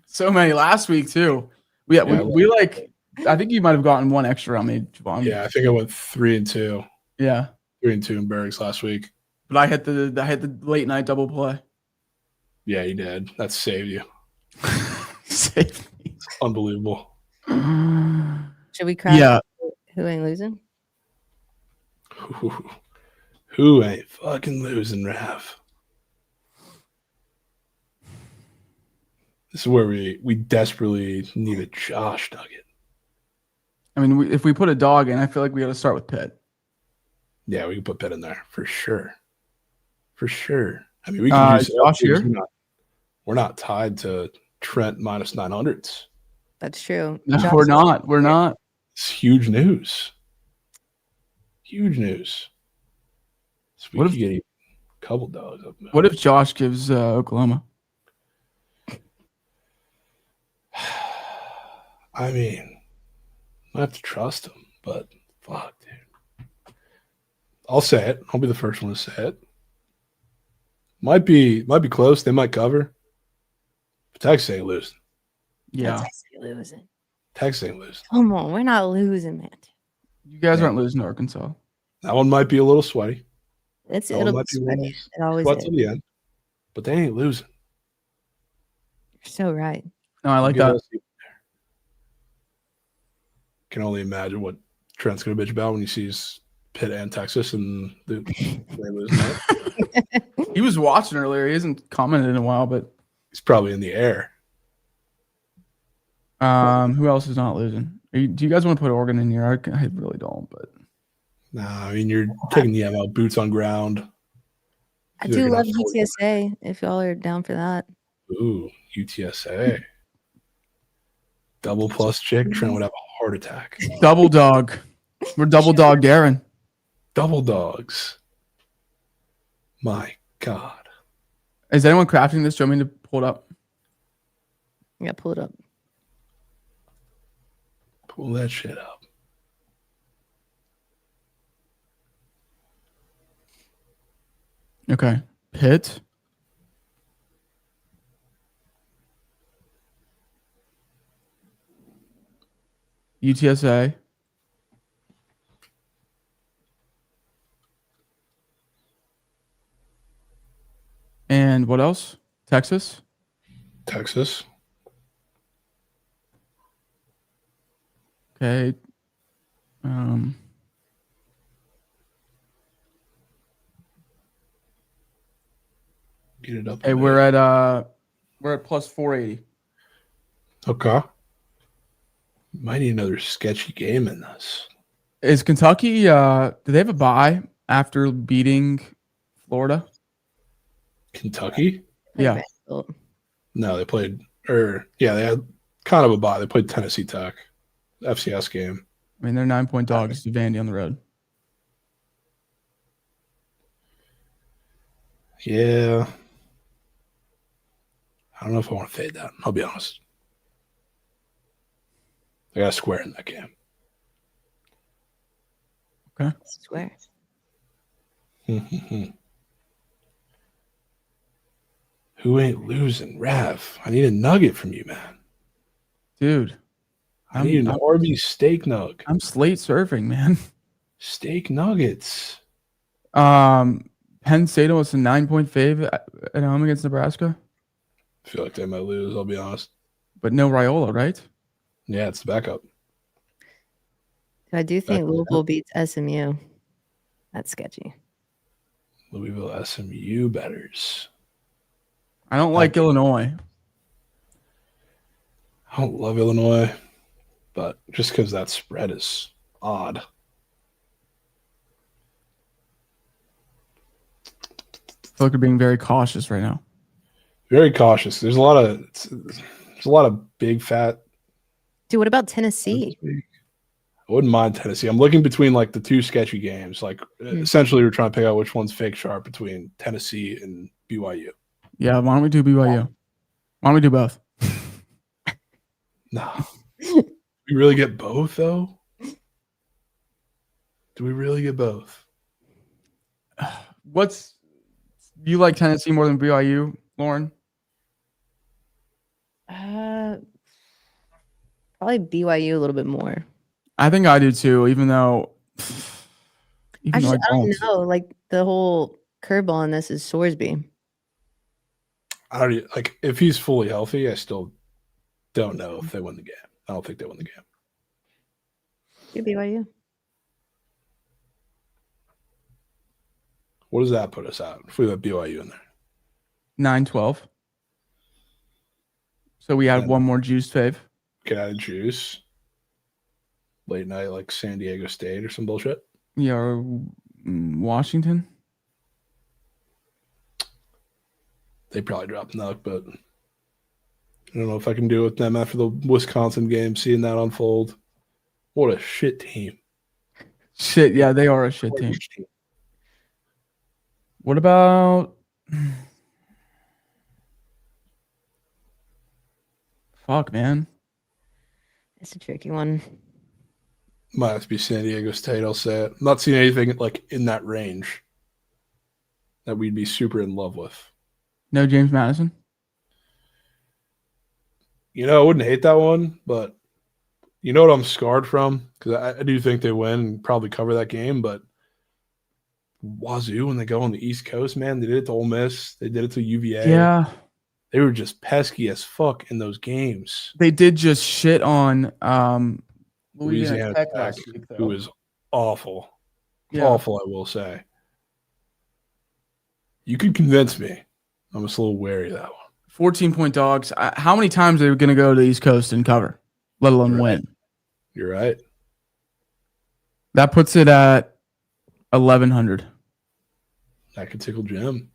S2: So many last week too. We like. I think you might have gotten one extra on me, Jovan.
S3: Yeah, I think I went 3-2.
S2: Yeah,
S3: 3-2 in Bergs last week.
S2: But I hit the late night double play.
S3: Yeah, you did. That saved you.
S2: Saved me.
S3: It's unbelievable.
S1: Should we crack?
S2: Yeah.
S1: Who ain't losing?
S3: Who ain't fucking losing, Rav? This is where we desperately need a Josh nugget.
S2: I mean, if we put a dog in, I feel like we got to start with Pitt.
S3: Yeah, we can put Pitt in there for sure. For sure. I mean, we can use
S2: Josh here.
S3: We're not tied to Trent minus 900s.
S1: That's true.
S2: No, we're not. We're not.
S3: It's huge news. Huge news. So we could get a couple dogs up.
S2: What if Josh gives Oklahoma?
S3: I mean, I have to trust him, but fuck, dude. I'll say it. I'll be the first one to say it. Might be close. They might cover. But Texas ain't losing.
S2: Yeah.
S1: Texas ain't losing.
S3: Texas ain't losing.
S1: Come on, we're not losing, man.
S2: You guys aren't losing to Arkansas.
S3: That one might be a little sweaty.
S1: It'll be sweaty. It always is.
S3: To the end. But they ain't losing.
S1: You're so right.
S2: No, I like that.
S3: Can only imagine what Trent's gonna bitch about when he sees Pitt and Texas and they losing that.
S2: He was watching earlier. He hasn't commented in a while, but
S3: he's probably in the air.
S2: Who else is not losing? Do you guys want to put Oregon in here? I really don't, but
S3: nah, I mean you're taking the ML boots on ground.
S1: I do love UTSA if y'all are down for that.
S3: Ooh, UTSA. Double plus chick, Trent would have a heart attack.
S2: Double dog. We're double dog Darren.
S3: Double dogs. My God.
S2: Is anyone crafting this? Do you want me to pull it up?
S1: Yeah, pull it up.
S3: Pull that shit up.
S2: Okay. Pitt. UTSA. And what else? Texas.
S3: Texas.
S2: Okay.
S3: Get it up.
S2: Hey, we're at plus 480.
S3: Okay. Might need another sketchy game in this.
S2: Is Kentucky? Do they have a bye after beating Florida?
S3: Kentucky?
S2: Yeah.
S3: No, they played. They had kind of a bye. They played Tennessee Tech, FCS game.
S2: I mean, they're 9-point dogs to Vandy on the road.
S3: Yeah. I don't know if I want to fade that. I'll be honest. I got a square in that game.
S2: Okay.
S1: Square.
S3: Who ain't losing? Rav. I need a nugget from you, man.
S2: Dude.
S3: I need an Arby's steak nug.
S2: I'm slate surfing, man.
S3: Steak nuggets.
S2: Penn State was a 9-point fave at home against Nebraska.
S3: I feel like they might lose, I'll be honest.
S2: But no Raiola, right?
S3: Yeah, it's the backup.
S1: I do think Louisville beats SMU. That's sketchy.
S3: Louisville SMU betters.
S2: I don't like Illinois.
S3: I don't love Illinois, but just because that spread is odd.
S2: I feel like we're being very cautious right now.
S3: Very cautious. There's a lot of big fat.
S1: Dude, what about Tennessee?
S3: I wouldn't mind Tennessee. I'm looking between like the two sketchy games. Like essentially, we're trying to pick out which one's fake sharp between Tennessee and BYU.
S2: Yeah, why don't we do BYU? Why don't we do both?
S3: No. Do we really get both, though? Do we really get both?
S2: Do you like Tennessee more than BYU, Lauren?
S1: Probably BYU a little bit more.
S2: I think I do too, even though
S1: I don't know. Like the whole curveball on this is Sorsby.
S3: If he's fully healthy, I still don't know if they win the game. I don't think they win the game.
S1: Could BYU.
S3: What does that put us at if we have BYU in there?
S2: 9-12. So we add one more juice fave.
S3: Get out of juice. Late night, like San Diego State or some bullshit.
S2: Yeah, or Washington.
S3: They probably dropped Nuck, but I don't know if I can do it with them after the Wisconsin game, seeing that unfold. What a shit team.
S2: Shit, yeah, they are a shit team. What about... Fuck, man.
S1: It's a tricky one.
S3: Might have to be San Diego State, I'll say it. I'm not seeing anything like in that range that we'd be super in love with.
S2: No James Madison?
S3: You know, I wouldn't hate that one, but you know what I'm scarred from? Because I do think they win and probably cover that game, but Wazoo, when they go on the East Coast, man, they did it to Ole Miss. They did it to UVA.
S2: Yeah.
S3: They were just pesky as fuck in those games.
S2: They did just shit on
S3: Louisiana
S2: Tech
S3: Tech,
S2: last week, though.
S3: who was awful.
S2: Yeah.
S3: Awful, I will say. You could convince me. I'm just a little wary of that one.
S2: 14-point dogs. How many times are they going to go to the East Coast and cover, let alone win?
S3: You're right.
S2: That puts it at 1,100.
S3: That could tickle Jim.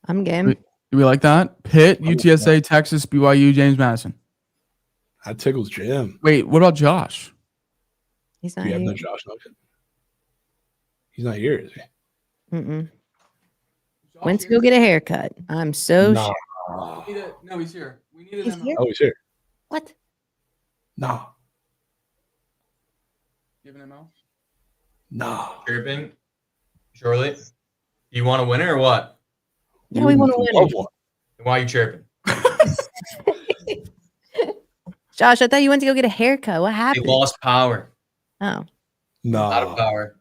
S1: I'm game.
S2: Do we like that? Pitt, UTSA, Texas, BYU, James Madison.
S3: That tickles Jim.
S2: Wait, what about Josh?
S1: He's not
S3: Do you have
S1: here.
S3: no Josh Nugget? He's not here, is he?
S1: Mm-mm. Went to go get a haircut. I'm so
S3: Nah.
S1: sure.
S2: No, he's here. We needed
S1: He's here?
S3: Oh, he's here.
S1: What?
S3: Nah.
S2: Giving him out?
S3: Nah.
S4: Chirping. Surely. You want a winner or what?
S1: Yeah, we want to
S3: Love
S1: win.
S3: one.
S4: Why are you chirping?
S1: Josh, I thought you went to go get a haircut. What
S4: They
S1: happened?
S4: lost power.
S1: Oh.
S3: Nah.
S4: Out of power.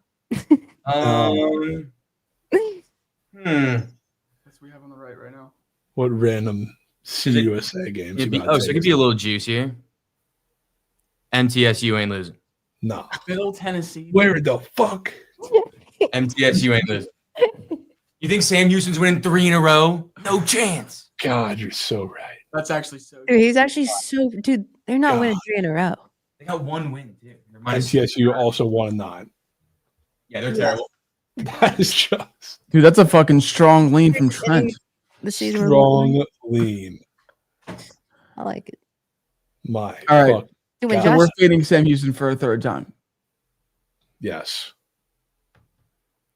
S2: That's we have on the right now.
S3: What random CUSA games?
S4: So
S3: about
S4: it could be a little juicier. MTSU ain't losing.
S3: Nah.
S2: Middle Tennessee.
S3: Where the fuck?
S4: MTSU ain't losing. You think Sam Houston's winning 3 in a row? No chance.
S3: God, you're so right.
S2: That's actually so
S1: Dude, he's actually so. Dude, they're not winning 3 in a row.
S4: They got 1 win, too.
S3: MTSU also won 9.
S4: Yeah, they're terrible.
S3: That is just
S2: Dude, that's a fucking strong lean from Trent.
S1: The season
S3: strong lean.
S1: I like it.
S3: My
S2: All right.
S3: fuck.
S1: Dude, when
S3: God.
S2: So
S1: Josh,
S2: we're fading Sam Houston for a third time.
S3: Yes.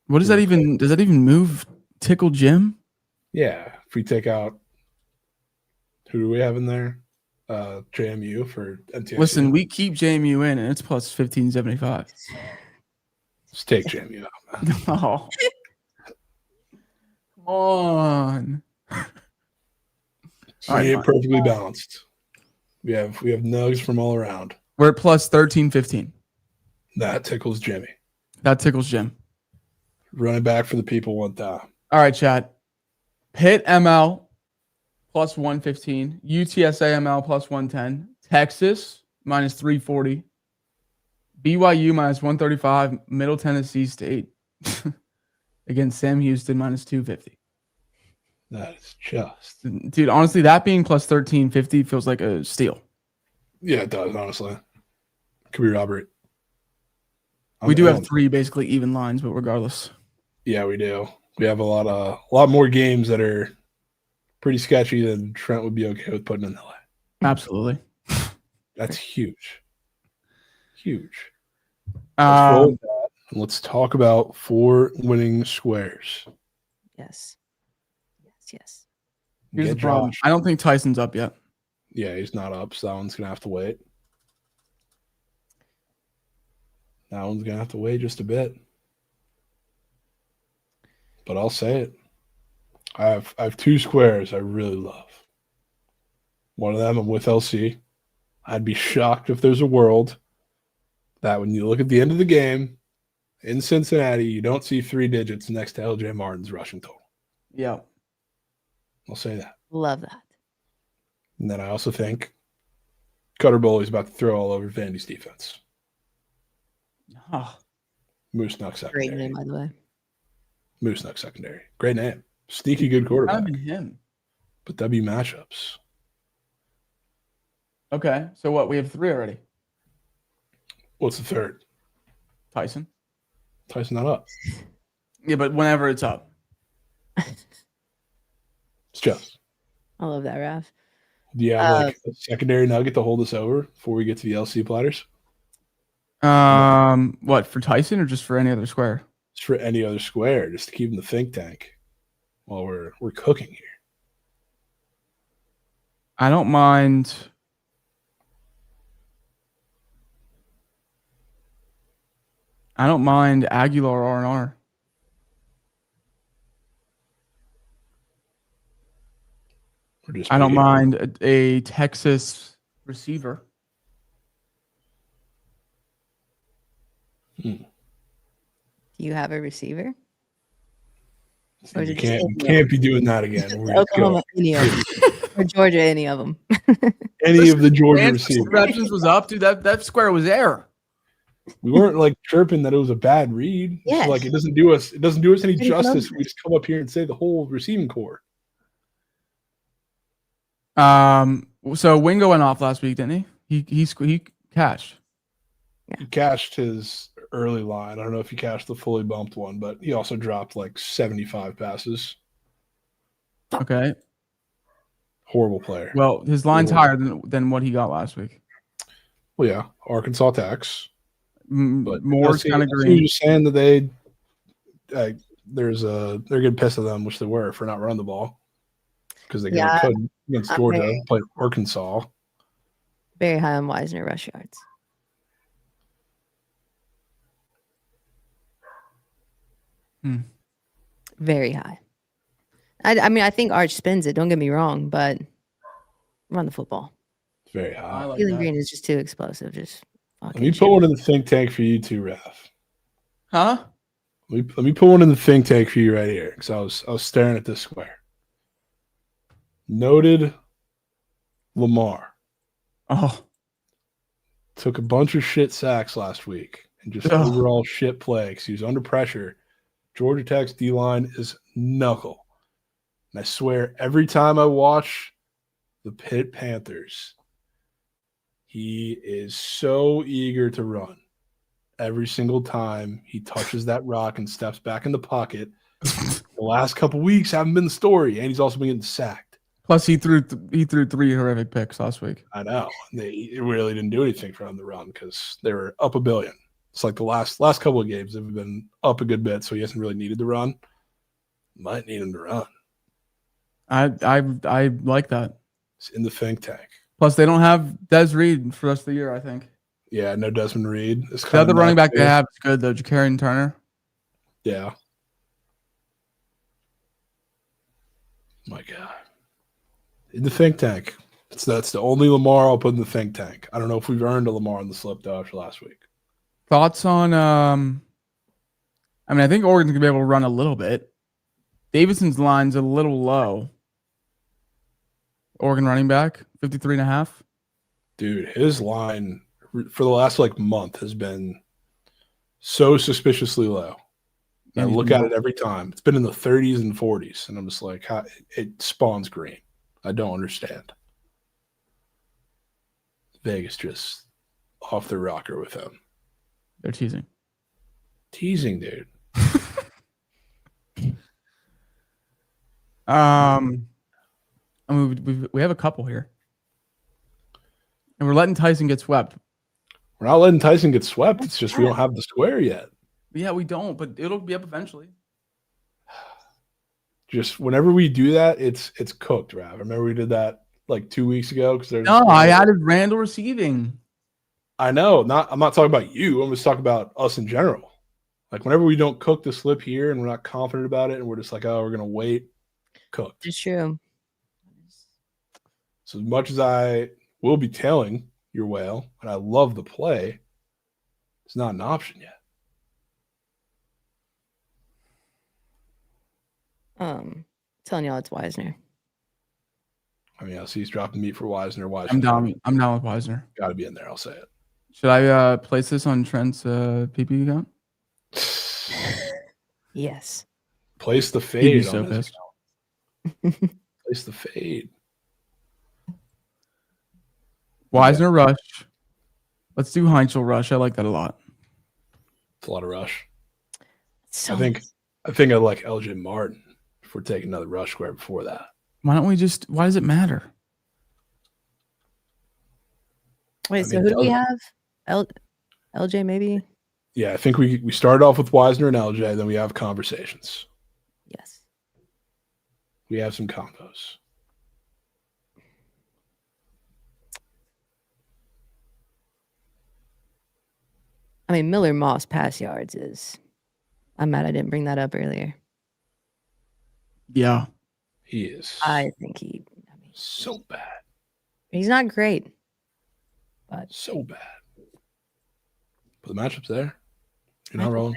S2: What does that even move Tickle Jim?
S3: Yeah. If we take out who do we have in there? JMU for MTSU.
S2: Listen, we keep JMU in and it's plus 1575.
S3: Let's take JMU out, man.
S2: Oh. on. All right,
S3: See it
S2: fine.
S3: perfectly balanced. We have nugs from all around.
S2: We're at plus 13-15.
S3: That tickles Jimmy.
S2: That tickles Jim.
S3: Running back for the people want that.
S2: All right, chat. Pitt ML plus 115. UTSA ML plus 110. Texas minus 340. BYU minus 135. Middle Tennessee State against Sam Houston minus 250.
S3: That is just.
S2: Dude, honestly, that being plus 1350 feels like a steal.
S3: Yeah, it does, honestly. Could be robbery.
S2: We do have 3 basically even lines, but regardless.
S3: Yeah, we do. We have a lot more games that are pretty sketchy than Trent would be okay with putting in the line.
S2: Absolutely.
S3: That's huge. Huge. Let's roll with that. And let's talk about 4 winning squares.
S1: Yes. Yes.
S2: Here's
S3: Get
S2: the problem.
S3: Josh.
S2: I don't think Tyson's up yet.
S3: Yeah, he's not up, so that one's going to have to wait. That one's going to have to wait just a bit. But I'll say it. I have 2 squares I really love. One of them I'm with LC. I'd be shocked if there's a world that when you look at the end of the game in Cincinnati, you don't see 3 digits next to LJ Martin's rushing total.
S2: Yeah.
S3: I'll say that.
S1: Love that.
S3: And then I also think Cutter Bowley's about to throw all over Vandy's defense.
S2: Oh,
S3: Moose Nuck
S1: Great
S3: secondary.
S1: name, by the way.
S3: Moose Nuck secondary. Great name. Sneaky good quarterback.
S2: not even him.
S3: But W matchups.
S2: Okay. So what? We have 3 already.
S3: What's the third?
S2: Tyson.
S3: Tyson not up.
S2: Yeah, but whenever it's up.
S3: It's just.
S1: I love that, Rav.
S3: Do you have like a secondary nugget to hold us over before we get to the LC platters?
S2: What, for Tyson or just for any other square?
S3: Just for any other square, just to keep in the think tank while we're cooking here.
S2: I don't mind. Aguilar R&R. I don't mind a Texas receiver.
S1: Do you have a receiver? Or
S3: You
S1: is it
S3: can't be doing that again. We're gonna go.
S1: Oklahoma, any of them. Or Georgia, any of them.
S3: Any of the Georgia
S2: Lance
S3: receivers.
S2: receptions was up, dude. That square was air.
S3: We weren't like chirping that it was a bad read. It's
S1: Yes.
S3: like it doesn't do us any
S1: Pretty
S3: justice.
S1: close.
S3: We just come up here and say the whole receiving core.
S2: So Wingo went off last week, didn't he? He cashed.
S3: He cashed his early line. I don't know if he cashed the fully bumped one, but he also dropped like 75 passes.
S2: Okay.
S3: Horrible player.
S2: Well, his line's
S3: Horrible.
S2: higher than what he got last week.
S3: Well, yeah, Arkansas tax. But
S2: Moore's kind of
S3: He
S2: green.
S3: was saying that they're getting pissed at them, which they were for not running the ball because they couldn't against Georgia. Played Arkansas.
S1: Very high on Wisner rush yards. Very high. I mean, I think Arch spins it. Don't get me wrong, but run the football.
S3: It's very high.
S2: like
S1: Keelan
S2: that.
S1: Green is just too explosive. Just
S3: Let me put one in the think tank for you too, Rav.
S2: Huh?
S3: Let me put one in the think tank for you right here because I was staring at this square. Noted Lamar
S2: Oh,
S3: took a bunch of shit sacks last week and just
S2: Ugh.
S3: overall shit play because he was under pressure. Georgia Tech's D-line is knuckle. And I swear, every time I watch the Pitt Panthers, he is so eager to run. Every single time he touches that rock and steps back in the pocket. The last couple weeks haven't been the story, and he's also been getting sacked.
S2: plus he threw 3 horrific picks last week.
S3: I know. They really didn't do anything for him to run because they were up $1 billion. It's like the last couple of games they've been up a good bit, so he hasn't really needed to run. Might need him to run.
S2: I like that.
S3: It's in the think tank.
S2: Plus, they don't have Des Reed for the rest of the year, I think.
S3: Yeah, no Desmond Reed.
S2: The other running back they have is good, though. Ja'Carrion Turner.
S3: Yeah. My God. In the think tank. That's the only Lamar I'll put in the think tank. I don't know if we've earned a Lamar on the slip though after last week.
S2: Thoughts on I think Oregon's gonna be able to run a little bit. Davidson's line's a little low. Oregon running back, 53.5.
S3: Dude, his line for the last month has been so suspiciously low. I look at it every time. It's been in the 30s and 40s, and I'm just like, it spawns green. I don't understand. Vegas just off the rocker with him.
S2: They're teasing.
S3: Teasing, dude.
S2: We have a couple here, and we're letting Tyson get swept.
S3: We're not letting Tyson get swept. It's just we don't have the square yet.
S2: Yeah, we don't, but it'll be up eventually.
S3: Just whenever we do that, it's cooked, Rav. Remember we did that 2 weeks ago because there's
S2: I added Randall receiving.
S3: I know. I'm not talking about you. I'm just talking about us in general. Whenever we don't cook the slip here and we're not confident about it and we're just we're gonna wait, cooked.
S1: It's true.
S3: So as much as I will be tailing your whale and I love the play, it's not an option yet.
S1: Telling y'all it's Wisner.
S3: I mean, I see he's dropping meat for Wisner.
S2: I'm down with Wisner.
S3: Got to be in there. I'll say it.
S2: Should I place this on Trent's PP account?
S1: Yes.
S3: Place the
S2: He'd
S3: fade.
S2: be so pissed.
S3: Place the fade.
S2: Wisner rush. Let's do Heinzel rush. I like that a lot.
S3: It's a lot of rush.
S1: So
S3: I think I like LJ Martin if we're taking another rush square before that.
S2: Why don't we just? Why does it matter?
S1: Wait, so who do we have? LJ maybe?
S3: Yeah, I think we started off with Wisner and LJ, then we have conversations.
S1: Yes.
S3: We have some combos.
S1: I mean, Miller Moss pass yards is. I'm mad I didn't bring that up earlier.
S2: Yeah,
S3: He is.
S1: I think
S3: so bad.
S1: He's not great, but
S3: So bad. But the matchup's there. You're not wrong.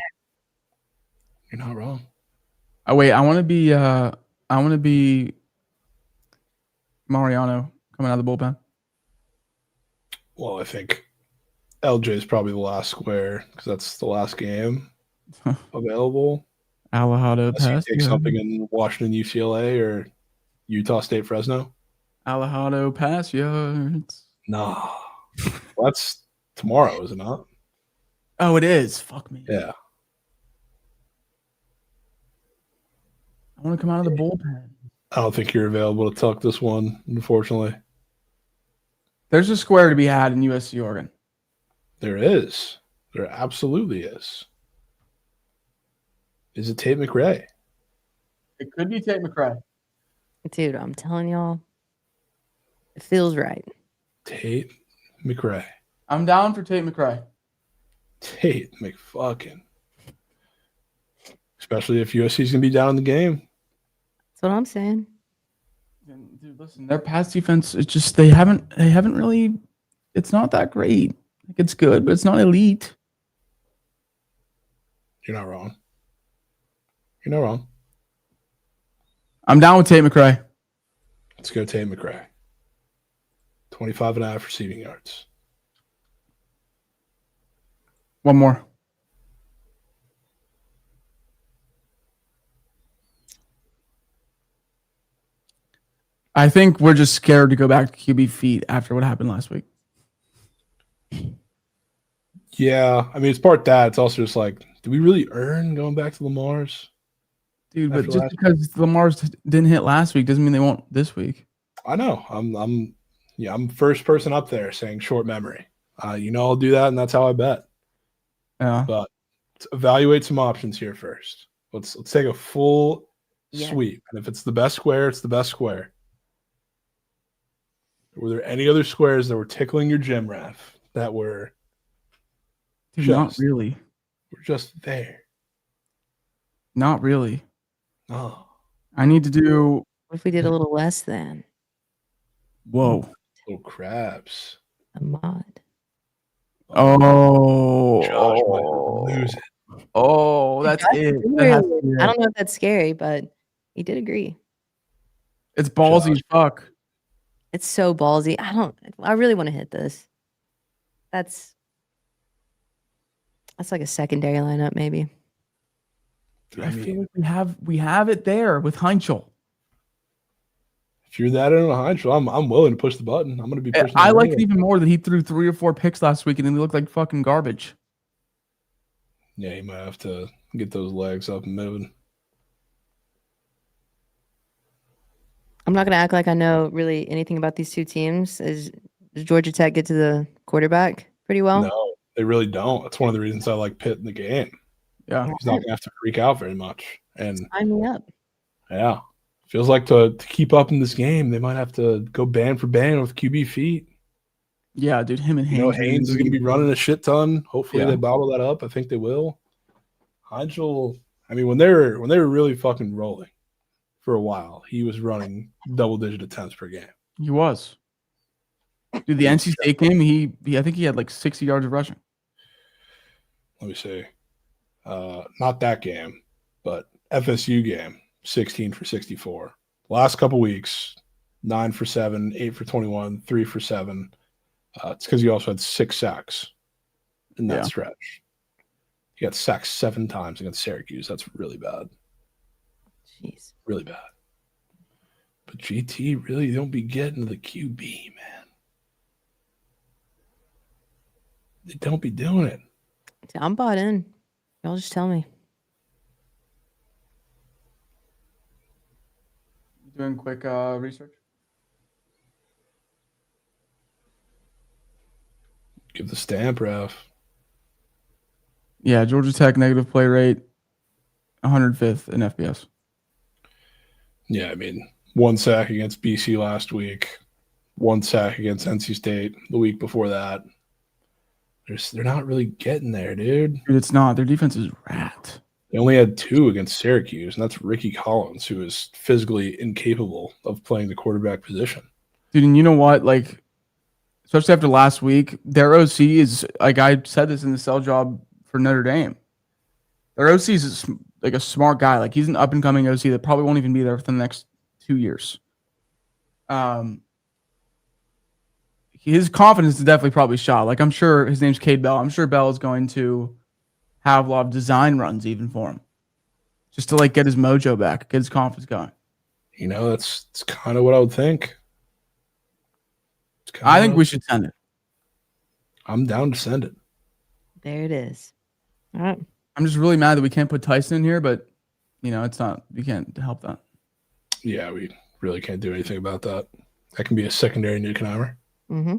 S3: You're not wrong.
S2: Oh wait, I want to be Mariano coming out of the bullpen.
S3: Well, I think LJ is probably the last square because that's the last game available.
S2: Alejado
S3: Unless
S2: pass.
S3: you take something in Washington, UCLA, or Utah State, Fresno.
S2: Alejado pass yards.
S3: Nah. Well, that's tomorrow, is it not?
S2: Oh, it is. Fuck me.
S3: Yeah.
S2: I want to come out of the bullpen.
S3: I don't think you're available to tuck this one, unfortunately.
S2: There's a square to be had in USC Oregon.
S3: There is. There absolutely is. Is it Tate McRae?
S2: It could be Tate McRae.
S1: dude, I'm telling y'all, it feels right.
S3: Tate McRae.
S2: I'm down for Tate McRae.
S3: Tate McFucking. Especially if USC's gonna be down in the game.
S1: That's what I'm saying.
S2: Dude, listen, their pass defense, it's just they haven't really, it's not that great. Like, it's good, but it's not elite.
S3: You're not wrong. You're not wrong.
S2: I'm down with Tate McRae.
S3: Let's go Tate McRae. 25.5 receiving yards.
S2: One more. I think we're just scared to go back to QB feet after what happened last week.
S3: Yeah, I mean, it's part that. It's also just like, do we really earn going back to Lamar's?
S2: Dude, but just because Lamar's didn't hit last week doesn't mean they won't this week.
S3: I know. I'm first person up there saying short memory. I'll do that, and that's how I bet.
S2: Yeah.
S3: But let's evaluate some options here first. Let's take a full sweep, and if it's the best square, it's the best square. Were there any other squares that were tickling your gym, Rav, that were
S2: Dude, not really.
S3: We're just there?
S2: Not really.
S3: Oh.
S2: I need to do
S1: What if we did a little less than
S2: Whoa.
S3: Little Krabs.
S1: a mod?
S3: Josh might lose it.
S2: Oh, that's
S1: Josh
S2: it.
S1: did
S2: That has
S1: really-
S2: to be
S1: I
S2: it.
S1: don't know if that's scary, but he did agree.
S2: It's ballsy as fuck.
S1: It's so ballsy. I really want to hit this. That's like a secondary lineup, maybe.
S2: I feel like we have it there with Heinzel.
S3: If you're that in a hydro, I'm willing to push the button. I'm going to be pushing.
S2: I like it even more that he threw 3 or 4 picks last week and he looked like fucking garbage.
S3: Yeah, you might have to get those legs up and moving.
S1: I'm not going to act like I know really anything about these two teams. Does Georgia Tech get to the quarterback pretty well?
S3: No, they really don't. That's one of the reasons I like Pitt in the game.
S2: Yeah.
S3: He's not going to have to freak out very much. And
S1: Sign me up.
S3: yeah, feels like to keep up in this game, they might have to go band for band with QB feet.
S2: Yeah, dude, him and
S3: You know,
S2: Haynes.
S3: Haynes is going to be running a shit ton. Hopefully
S2: Yeah.
S3: they bottle that up. I think they will. Heinzel, I mean, when they were really fucking rolling for a while, he was running double-digit attempts per game.
S2: He was. Dude, the NC State game, I think he had like 60 yards of rushing.
S3: Let me see. Not that game, but FSU game, 16 for 64. Last couple weeks, 9 for 7, 8 for 21, 3 for 7. It's because he also had 6 sacks in that stretch. He got sacked 7 times against Syracuse. That's really bad.
S1: Jeez.
S3: Really bad. But GT really don't be getting to the QB, man. They don't be doing it.
S1: I'm bought in. Y'all just tell me.
S2: Doing quick research.
S3: Give the stamp, Raf.
S2: Yeah, Georgia Tech negative play rate, 105th in FBS.
S3: Yeah, I mean, 1 sack against BC last week, 1 sack against NC State the week before that. They're not really getting there, dude.
S2: Dude, it's not. Their defense is rat.
S3: They only had 2 against Syracuse, and that's Ricky Collins, who is physically incapable of playing the quarterback position.
S2: Dude, and you know what? Like, especially after last week, their OC is, like I said this in the sell job for Notre Dame. Their OC is like a smart guy. Like, he's an up-and-coming OC that probably won't even be there for the next 2 years. His confidence is definitely probably shot. Like, I'm sure his name's Cade Bell. I'm sure Bell is going to have a lot of design runs even for him, just to like get his mojo back, get his confidence going.
S3: You know, that's kind of what I would think.
S2: I think we should send it.
S3: I'm down to send it.
S1: There it is. All right.
S2: I'm just really mad that we can't put Tyson in here, but you know, it's not. We can't help that.
S3: Yeah, we really can't do anything about that. That can be a secondary Newcomer.
S1: Mm-hmm.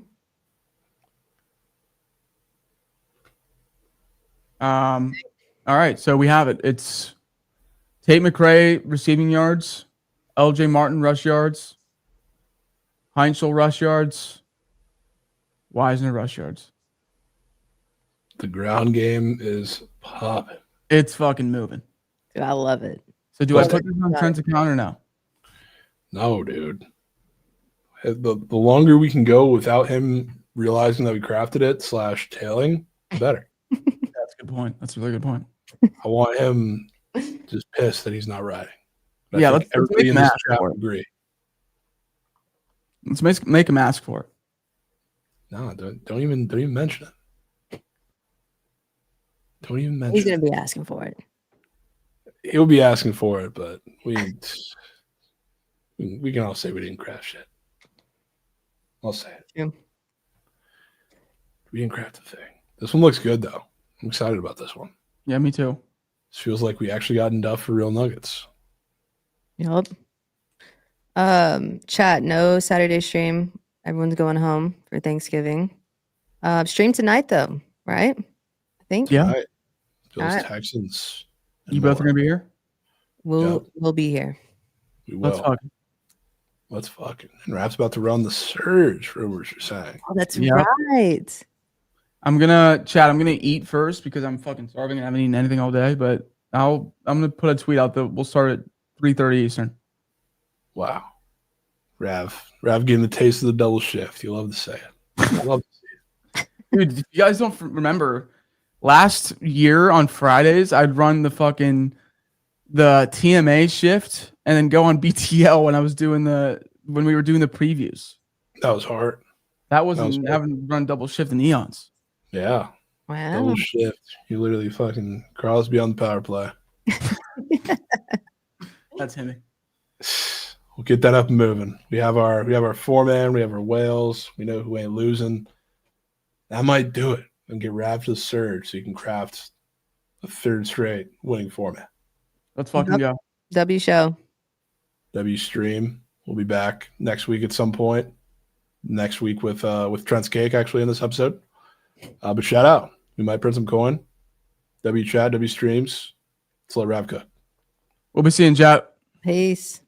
S2: All right, so we have it. It's Tate McRae receiving yards, LJ Martin rush yards, Heinzel rush yards, Wisner rush yards.
S3: The ground game is popping.
S2: It's fucking moving.
S1: Dude, I love it.
S2: So do I put this on Trent's account or no?
S3: No, dude. The longer we can go without him realizing that we crafted it / tailing, the better.
S2: That's a good point. That's a really good point.
S3: I want him just pissed that he's not riding. But
S2: Yeah,
S3: I think
S2: let's
S3: everybody
S2: make
S3: in
S2: him
S3: this
S2: ask
S3: chat
S2: for
S3: would
S2: it.
S3: agree.
S2: Let's make him ask for it.
S3: No, don't even mention it. Don't even mention
S1: He's
S3: it.
S1: going to be asking for it.
S3: He'll be asking for it, but we can all say we didn't craft shit. I'll say it.
S1: Yeah.
S3: We didn't craft a thing. This one looks good, though. I'm excited about this one.
S2: Yeah, me too.
S3: This feels like we actually got enough for real nuggets.
S1: Yep. Chat, no Saturday stream. Everyone's going home for Thanksgiving. Stream tonight, though, right? I think.
S2: Yeah.
S3: All right. Bills,
S1: All right.
S3: Texans. and
S2: You both are
S3: more.
S2: gonna be here.
S1: We'll be here.
S3: We will.
S2: Let's fuck.
S3: Let's fucking. And Rap's about to run the surge, rumors are saying.
S1: Oh, that's
S2: Yeah.
S1: right.
S2: I'm gonna eat first because I'm fucking starving and I haven't eaten anything all day. But I'm gonna put a tweet out that we'll start at 3:30 Eastern.
S3: Wow. Rav getting the taste of the double shift. You love to say it. I love to see it.
S2: Dude, if you guys don't remember, last year on Fridays, I'd run the TMA shift and then go on BTL when we were doing the previews.
S3: That was hard.
S2: That wasn't having run double shift in eons.
S3: Yeah.
S1: Wow.
S3: Double shift. You literally fucking Crosby on the power play.
S2: That's him.
S3: We'll get that up and moving. We have our 4-man. We have our whales. We know who ain't losing. That might do it and get Rav to the surge so you can craft a third straight winning format.
S2: Let's fucking go.
S1: W show.
S3: W stream. We'll be back next week at some point. Next week with Trent's cake actually in this episode. But shout out. We might print some coin. W chat, W streams. Let's let Rav cook.
S2: We'll be seeing chat.
S1: Peace.